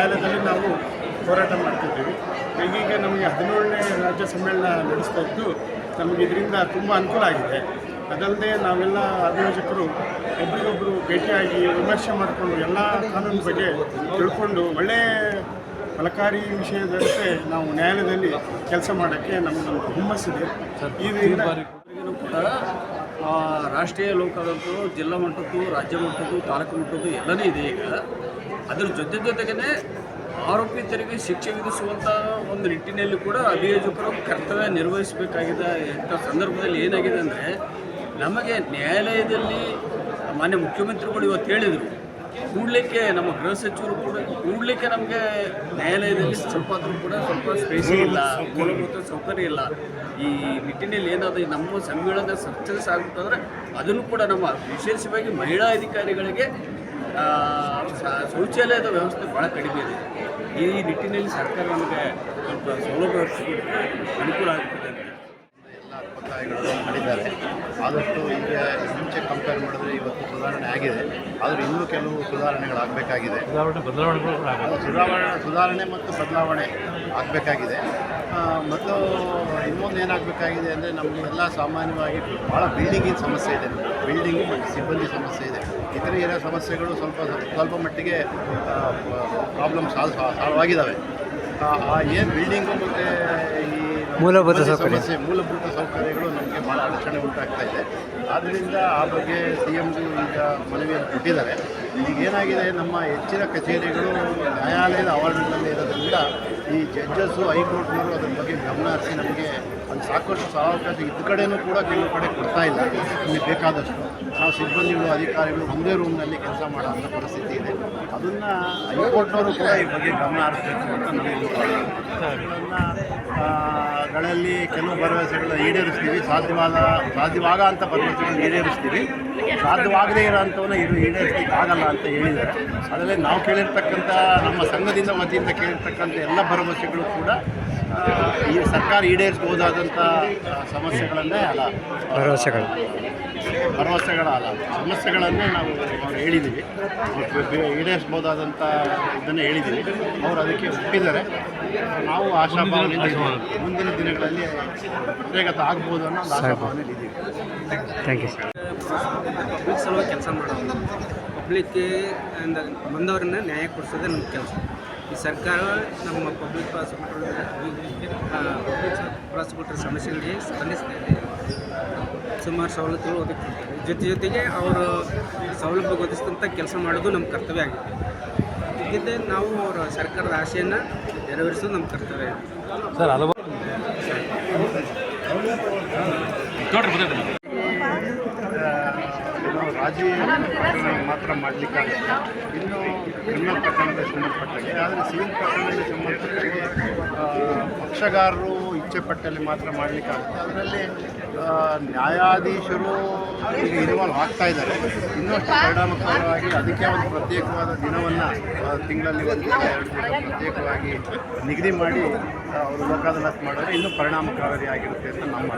ನ್ಯಾಯಾಲಯದಲ್ಲಿ ನಾವು ಹೋರಾಟ ಮಾಡ್ತಿದ್ದೀವಿ. ಈಗೀಗ ನಮಗೆ 17ನೇ ರಾಜ್ಯ ಸಮ್ಮೇಳನ ನಡೆಸ್ತಾ ಇದ್ದು ನಮಗೆ ಇದರಿಂದ ತುಂಬ ಅನುಕೂಲ ಆಗಿದೆ. ಅದಲ್ಲದೆ ನಾವೆಲ್ಲ ಅಭಿಯೋಜಕರು ಒಬ್ರಿಗೊಬ್ಬರು ಭೇಟಿಯಾಗಿ ವಿಮರ್ಶೆ ಮಾಡಿಕೊಂಡು ಎಲ್ಲ ಕಾನೂನು ಬಗ್ಗೆ ತಿಳ್ಕೊಂಡು ಒಳ್ಳೆಯ ಫಲಕಾರಿ ವಿಷಯದಂತೆ ನಾವು ನ್ಯಾಯಾಲಯದಲ್ಲಿ ಕೆಲಸ ಮಾಡೋಕ್ಕೆ ನಮಗೊಂದು ಹುಮ್ಮಸ್ಸಿದೆ. ಇದರಿಂದ ಕೂಡ ರಾಷ್ಟ್ರೀಯ ಲೋಕ ಅದಾಲತು ಜಿಲ್ಲಾ ಮಟ್ಟದ್ದು, ರಾಜ್ಯ ಮಟ್ಟದ್ದು, ತಾಲೂಕು ಮಟ್ಟದ್ದು ಎಲ್ಲನೇ ಇದೆ. ಈಗ ಅದರ ಜೊತೆಗೇ ಆರೋಪಿತರಿಗೆ ಶಿಕ್ಷೆ ವಿಧಿಸುವಂಥ ಒಂದು ನಿಟ್ಟಿನಲ್ಲಿ ಕೂಡ ಅಭಿಯೋಜಕರು ಕರ್ತವ್ಯ ನಿರ್ವಹಿಸಬೇಕಾಗಿದೆ. ಇಂಥ ಸಂದರ್ಭದಲ್ಲಿ ಏನಾಗಿದೆ ಅಂದರೆ, ನಮಗೆ ನ್ಯಾಯಾಲಯದಲ್ಲಿ ಮಾನ್ಯ ಮುಖ್ಯಮಂತ್ರಿಗಳು ಇವತ್ತು ಹೇಳಿದರು, ಕೂಡಲಿಕ್ಕೆ ನಮ್ಮ ಗೃಹ ಸಚಿವರು ಕೂಡ ಕೂಡಲಿಕ್ಕೆ ನಮಗೆ ನ್ಯಾಯಾಲಯದಲ್ಲಿ ಸ್ವಲ್ಪ ಸ್ಪೇಸ್ ಇಲ್ಲ, ಮೂಲಭೂತ ಸೌಕರ್ಯ ಇಲ್ಲ. ಈ ನಿಟ್ಟಿನಲ್ಲಿ ಏನಾದರೂ ನಮ್ಮ ಸಮ್ಮೇಳನ ಸಕ್ಸಸ್ ಆಗುತ್ತಂದರೆ ಅದನ್ನು ಕೂಡ ನಮ್ಮ ವಿಶೇಷವಾಗಿ ಮಹಿಳಾ ಅಧಿಕಾರಿಗಳಿಗೆ ಶೌಚಾಲಯದ ವ್ಯವಸ್ಥೆ ಭಾಳ ಕಡಿಮೆ ಇದೆ. ಈ ನಿಟ್ಟಿನಲ್ಲಿ ಸರ್ಕಾರ ನಮಗೆ ಸ್ವಲ್ಪ ಸೌಲಭ್ಯ ಅನುಕೂಲ ಆಗುತ್ತದೆ ಅಂತ ಎಲ್ಲ ಒತ್ತಾಯಗಳನ್ನು ಮಾಡಿದ್ದಾರೆ. ಆದಷ್ಟು ಈಗ ಮುಂಚೆ ಕಂಪೇರ್ ಮಾಡಿದ್ರೆ ಇವತ್ತು ಸುಧಾರಣೆ ಆಗಿದೆ. ಆದರೆ ಇನ್ನೂ ಕೆಲವು ಸುಧಾರಣೆಗಳಾಗಬೇಕಾಗಿದೆ. ಸುಧಾರಣೆ ಮತ್ತು ಬದಲಾವಣೆ ಆಗಬೇಕಾಗಿದೆ. ಮತ್ತು ಇನ್ನೊಂದು ಏನಾಗಬೇಕಾಗಿದೆ ಅಂದರೆ, ನಮಗೆಲ್ಲ ಸಾಮಾನ್ಯವಾಗಿ ಭಾಳ ಬಿಲ್ಡಿಂಗಿನ ಸಮಸ್ಯೆ ಇದೆ. ಬಿಲ್ಡಿಂಗು ಮತ್ತು ಸಿಬ್ಬಂದಿ ಸಮಸ್ಯೆ ಇದೆ. ಇತರ ಏನೋ ಸಮಸ್ಯೆಗಳು ಸ್ವಲ್ಪ ಮಟ್ಟಿಗೆ ಪ್ರಾಬ್ಲಮ್ ಸಾಲ್ವ್ ಆಗಿದ್ದಾವೆ. ಏನು ಬಿಲ್ಡಿಂಗು ಮತ್ತು ಈ ಮೂಲಭೂತ ಸೌಕರ್ಯಗಳು ನಮಗೆ ಭಾಳ ಅಡಚಣೆ ಉಂಟಾಗ್ತಾ ಇದೆ. ಆದ್ದರಿಂದ ಆ ಬಗ್ಗೆ CMಗೂ ಈಗ ಮನವಿಯನ್ನು ಕೊಟ್ಟಿದ್ದಾರೆ. ಈಗ ಏನಾಗಿದೆ, ನಮ್ಮ ಹೆಚ್ಚಿನ ಕಚೇರಿಗಳು ನ್ಯಾಯಾಲಯದ ಆವರಣದಲ್ಲಿ ಇರೋದ್ರಿಂದ ಈ ಜಡ್ಜಸ್ಸು, ಹೈಕೋರ್ಟ್ನವರು ಅದ್ರ ಬಗ್ಗೆ ಗಮನ ಹರಿಸಿ ನಮಗೆ ಅದು ಸಾಕಷ್ಟು ಸ್ಥಳಾವಕಾಶ ಇದ್ದ ಕಡೆಯೂ ಕೂಡ ಕೆಲವು ಕಡೆ ಕೊಡ್ತಾ ಇಲ್ಲ. ನಮಗೆ ಬೇಕಾದಷ್ಟು ನಾವು ಸಿಬ್ಬಂದಿಗಳು, ಅಧಿಕಾರಿಗಳು ಒಂದೇ ರೂಮ್ನಲ್ಲಿ ಕೆಲಸ ಮಾಡೋಂಥ ಪರಿಸ್ಥಿತಿ ಇದೆ. ಅದನ್ನು ಹೈಕೋರ್ಟ್ನವರು ಕೂಡ ಈ ಬಗ್ಗೆ ಗಮನ ಹರಿಸಬೇಕು ಅಂತ ನಮಗೆ ಗಳಲ್ಲಿ ಕೆಲವು ಭರವಸೆಗಳನ್ನ ಈಡೇರಿಸ್ತೀವಿ. ಸಾಧ್ಯವಾಗ ಅಂಥ ಭರವಸೆಗಳನ್ನ ಈಡೇರಿಸ್ತೀವಿ. ಸಾಧ್ಯವಾಗದೇ ಇರೋಂಥವನ್ನ ಈಡೇರಿಸ್ಲಿಕ್ಕೆ ಆಗಲ್ಲ ಅಂತ ಹೇಳಿದ್ದಾರೆ. ಅದರಲ್ಲಿ ನಾವು ಕೇಳಿರ್ತಕ್ಕಂಥ, ನಮ್ಮ ಸಂಘದಿಂದ ವತಿಯಿಂದ ಕೇಳಿರ್ತಕ್ಕಂಥ ಎಲ್ಲ ಭರವಸೆಗಳು ಕೂಡ ಈ ಸರ್ಕಾರ ಈಡೇರಿಸಬಹುದಾದಂಥ ಸಮಸ್ಯೆಗಳನ್ನೇ ಅಲ್ಲ, ಸಮಸ್ಯೆಗಳನ್ನೇ ನಾವು ಹೇಳಿದ್ದೀವಿ. ಈಡೇರಿಸಬಹುದಾದಂಥ ಇದನ್ನು ಹೇಳಿದ್ದೀವಿ. ಅವರು ಅದಕ್ಕೆ ಒಪ್ಪಿದ್ದಾರೆ. ನಾವು ಆಶಾಭಾವನೆಯಿಂದ ಮುಂದಿನ ದಿನಗಳಲ್ಲಿ ಕಾರ್ಯಗತ ಆಗ್ಬೋದು ಅನ್ನೋ ಒಂದು ಆಶಾಭಾವನೆಯಲ್ಲಿ ಇದ್ದೀವಿ. Thank you sir. ಪಬ್ಲಿಕ್ ಸಲುವಾಗಿ ಕೆಲಸ ಮಾಡೋದು, ಪಬ್ಲಿಕ್ಗೆ ಬಂದವರನ್ನ ನ್ಯಾಯ ಕೊಡಿಸೋದೇ ನಮ್ಮ ಕೆಲಸ. ಈ ಸರ್ಕಾರ ನಮ್ಮ ಪಬ್ಲಿಕ್ ಪ್ರಾಸಿಕ್ಯೂಟರ್ ಸಮಸ್ಯೆಗಳಿಗೆ ಸ್ಪಂದಿಸ್ತಾ ಇದೆ. ಸುಮಾರು ಸವಲತ್ತುಗಳು ಒದಗಿಸ್ತಾರೆ. ಜೊತೆಗೆ ಅವರು ಸೌಲಭ್ಯ ಒದಗಿಸಿದಂಥ ಕೆಲಸ ಮಾಡೋದು ನಮ್ಮ ಕರ್ತವ್ಯ ಆಗಿದೆ. ಇದಕ್ಕೆ ನಾವು ಅವರ ಸರ್ಕಾರದ ಆಶೆಯನ್ನು ನೆರವೇರಿಸೋದು ನಮ್ಮ ಕರ್ತವ್ಯ ಆಗಿದೆ ಸರ್. ರಾಜಿ ಮಾತ್ರ ಮಾಡಲಿಕ್ಕಾಗುತ್ತೆ. ಇನ್ನು ಕ್ರಿಮಿನಲ್ ಪ್ರಕರಣಕ್ಕೆ ಸಂಬಂಧಪಟ್ಟಾಗೆ, ಆದರೆ ಸಿವಿಲ್ ಪ್ರಕರಣಕ್ಕೆ ಸಂಬಂಧಪಟ್ಟಾಗೆ ಪಕ್ಷಗಾರರು ಇಚ್ಛೆ ಪಟ್ಟಲ್ಲಿ ಮಾತ್ರ ಮಾಡಲಿಕ್ಕಾಗುತ್ತೆ. ಅದರಲ್ಲಿ ನ್ಯಾಯಾಧೀಶರು ಈಗ ಇನ್ವಾಲ್ವ್ ಆಗ್ತಾ ಇದ್ದಾರೆ. ಇನ್ನಷ್ಟು ಪರಿಣಾಮಕಾರವಾಗಿ ಅದಕ್ಕೆ ಒಂದು ಪ್ರತ್ಯೇಕವಾದ ದಿನವನ್ನು ತಿಂಗಳಲ್ಲಿ ಒಂದು ಪ್ರತ್ಯೇಕವಾಗಿ ನಿಗದಿ ಮಾಡಿ ಅವರು ಲೋಕ ಅದಾಲತ್ ಮಾಡಿದ್ರೆ ಇನ್ನೂ ಪರಿಣಾಮಕಾರಿಯಾಗಿರುತ್ತೆ ಅಂತ ನಮ್ಮ